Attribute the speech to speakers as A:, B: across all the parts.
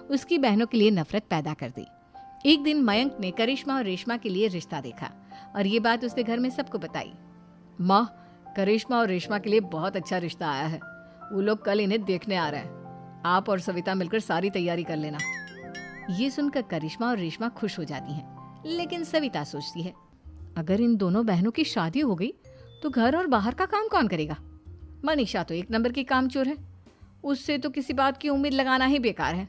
A: उसकी बहनों के लिए नफरत पैदा कर दी। एक दिन मयंक ने करिश्मा और रेशमा के लिए रिश्ता देखा और ये बात उसने घर में सबको बताई। माँ, करिश्मा और रेशमा के लिए बहुत अच्छा रिश्ता आया है। वो लोग कल इन्हें देखने आ रहे हैं। आप और सविता मिलकर सारी तैयारी कर लेना। ये सुनकर करिश्मा और रेशमा खुश हो जाती हैं, लेकिन सविता सोचती है, अगर इन दोनों बहनों की शादी हो गई तो घर और बाहर का काम कौन करेगा? मनीषा तो एक नंबर की कामचोर है, उससे तो किसी बात की उम्मीद लगाना ही बेकार है।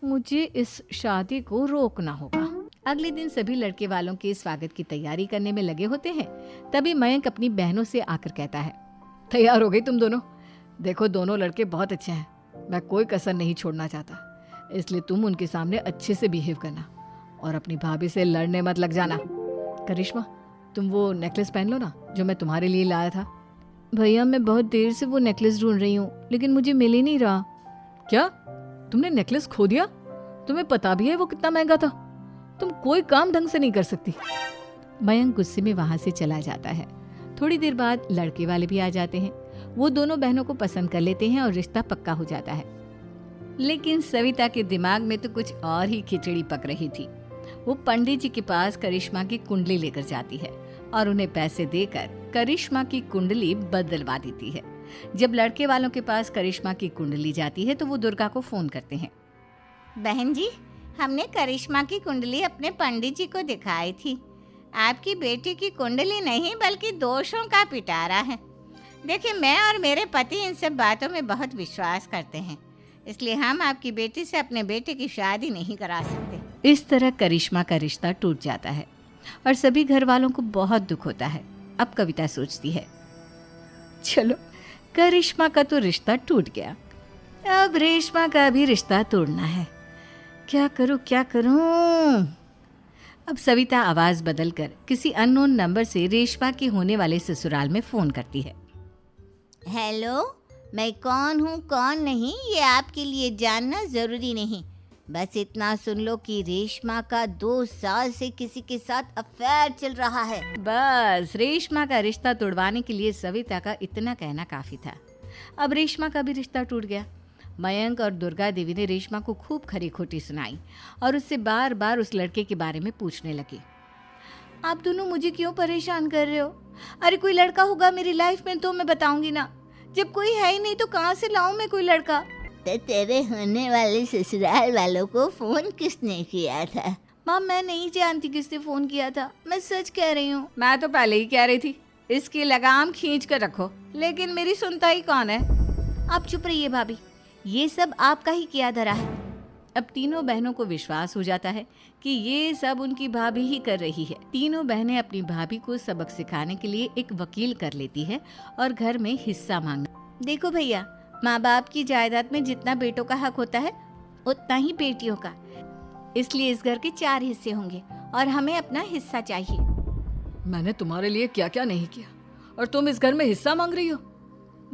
A: मुझे इस शादी को रोकना होगा। अगले दिन सभी लड़के वालों के स्वागत की तैयारी करने में लगे होते हैं। तभी मयंक अपनी बहनों से आकर कहता है, तैयार हो गई तुम दोनों? देखो, दोनों लड़के बहुत अच्छे हैं। मैं कोई कसर नहीं छोड़ना चाहता, इसलिए तुम उनके सामने अच्छे से बिहेव करना और अपनी भाभी से लड़ने मत लग जाना। करिश्मा, तुम वो नेकलेस पहन लो ना जो मैं तुम्हारे लिए लाया था। भैया, मैं बहुत देर से वो नेकलेस ढूंढ रही हूँ, लेकिन मुझे मिल ही नहीं रहा। क्या? तुमने नेकलेस खो दिया? तुम्हें पता भी है वो कितना महंगा था? तुम कोई काम ढंग से नहीं कर सकती। मयंक गुस्से में वहां से चला जाता है। थोड़ी देर बाद लड़के वाले भी आ जाते हैं। वो दोनों बहनों को पसंद कर लेते हैं और रिश्ता पक्का हो जाता है। लेकिन सविता के दिमाग में तो कुछ और ही खिचड़ी पक रही थी। वो पंडित जी के पास करिश्मा की कुंडली लेकर जाती है और उन्हें पैसे देकर करिश्मा की कुंडली बदलवा देती है। जब लड़के वालों के पास करिश्मा की कुंडली जाती है तो वो दुर्गा को फोन करते हैं।
B: बहन जी, हमने करिश्मा की कुंडली अपने पंडित जी को दिखाई थी। आपकी बेटी की कुंडली नहीं बल्कि दोषों का पिटारा है। देखिए, मैं और मेरे पति इन सब बातों में बहुत विश्वास करते हैं, इसलिए हम आपकी बेटी से अपने बेटे की शादी नहीं करा सकते।
A: इस तरह करिश्मा का रिश्ता टूट जाता है और सभी घर वालों को बहुत दुख होता है। अब कविता सोचती है, चलो, करिश्मा का तो रिश्ता टूट गया, अब रेशमा का भी रिश्ता तोड़ना है। क्या करूं क्या करूं? अब सविता आवाज बदलकर किसी अननोन नंबर से रेशमा के होने वाले ससुराल में फोन करती है।
B: हेलो, मैं कौन हूँ कौन नहीं ये आपके लिए जानना ज़रूरी नहीं। बस इतना सुन लो कि रेशमा का 2 साल से किसी के साथ अफेयर चल रहा है।
A: बस रेशमा का रिश्ता तोड़वाने के लिए सविता का इतना कहना काफी था। अब रेशमा का भी रिश्ता टूट गया। मयंक और दुर्गा देवी ने रेशमा को खूब खरी खोटी सुनाई और उससे बार बार उस लड़के के बारे में पूछने लगी। आप दोनों मुझे क्यों परेशान कर रहे हो? अरे कोई लड़का होगा मेरी लाइफ में तो मैं बताऊंगी ना। जब कोई है ही नहीं तो कहाँ से लाऊं मैं कोई लड़का?
B: तो तेरे होने वाले ससुराल वालों को फोन किसने किया था?
A: माँ, मैं नहीं जानती किसने फोन किया था, मैं सच कह रही हूँ। मैं तो पहले ही कह रही थी इसकी लगाम खींच कर रखो, लेकिन मेरी सुनता ही कौन है। आप चुप रहिए भाभी, ये सब आपका ही किया धरा है। अब तीनों बहनों को विश्वास हो जाता है कि ये सब उनकी भाभी ही कर रही है। तीनों बहनें अपनी भाभी को सबक सिखाने के लिए एक वकील कर लेती है और घर में हिस्सा मांगना। देखो भैया, माँ बाप की जायदाद में जितना बेटों का हक होता है उतना ही बेटियों का, इसलिए इस घर के 4 हिस्से होंगे और हमें अपना हिस्सा चाहिए। मैंने तुम्हारे लिए क्या क्या नहीं किया और तुम इस घर में हिस्सा मांग रही हो?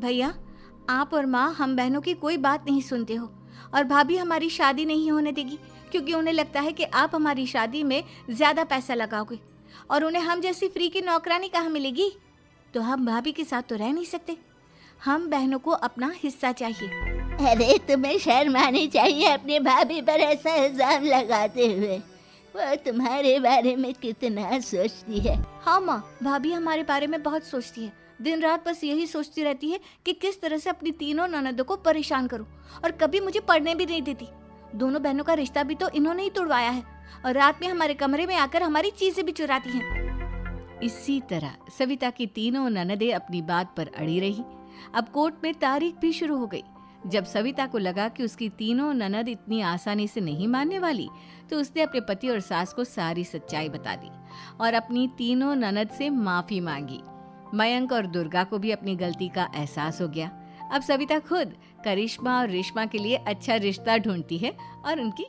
A: भैया, आप और माँ हम बहनों की कोई बात नहीं सुनते हो और भाभी हमारी शादी नहीं होने देगी क्योंकि उन्हें लगता है कि आप हमारी शादी में ज्यादा पैसा लगाओगे और उन्हें हम जैसी फ्री की नौकरानी कहाँ मिलेगी। तो हम भाभी के साथ तो रह नहीं सकते, हम बहनों को अपना हिस्सा चाहिए।
B: अरे तुम्हें शर्म आनी चाहिए अपने भाभी पर ऐसा इल्जाम लगाते हुए। वो तुम्हारे बारे में कितना सोचती है।
A: हाँ माँ, भाभी हमारे बारे में बहुत सोचती है। दिन रात बस यही सोचती रहती है कि किस तरह से अपनी तीनों ननदों को परेशान करूं और कभी मुझे पढ़ने भी नहीं देती। दोनों बहनों का रिश्ता भी तो इन्होंने ही तोड़वाया है और रात में हमारे कमरे में आकर हमारी चीजें भी चुराती हैं। इसी तरह सविता की तीनों ननदें अपनी बात पर अड़ी रही। अब कोर्ट में तारीख भी शुरू हो गई। जब सविता को लगा कि उसकी तीनों ननद इतनी आसानी से नहीं मानने वाली, तो उसने अपने पति और सास को सारी सच्चाई बता दी और अपनी तीनों ननद से माफी मांगी। मयंक और दुर्गा को भी अपनी गलती का एहसास हो गया। अब सविता खुद करिश्मा और रेशमा के लिए अच्छा रिश्ता ढूंढती है और उनकी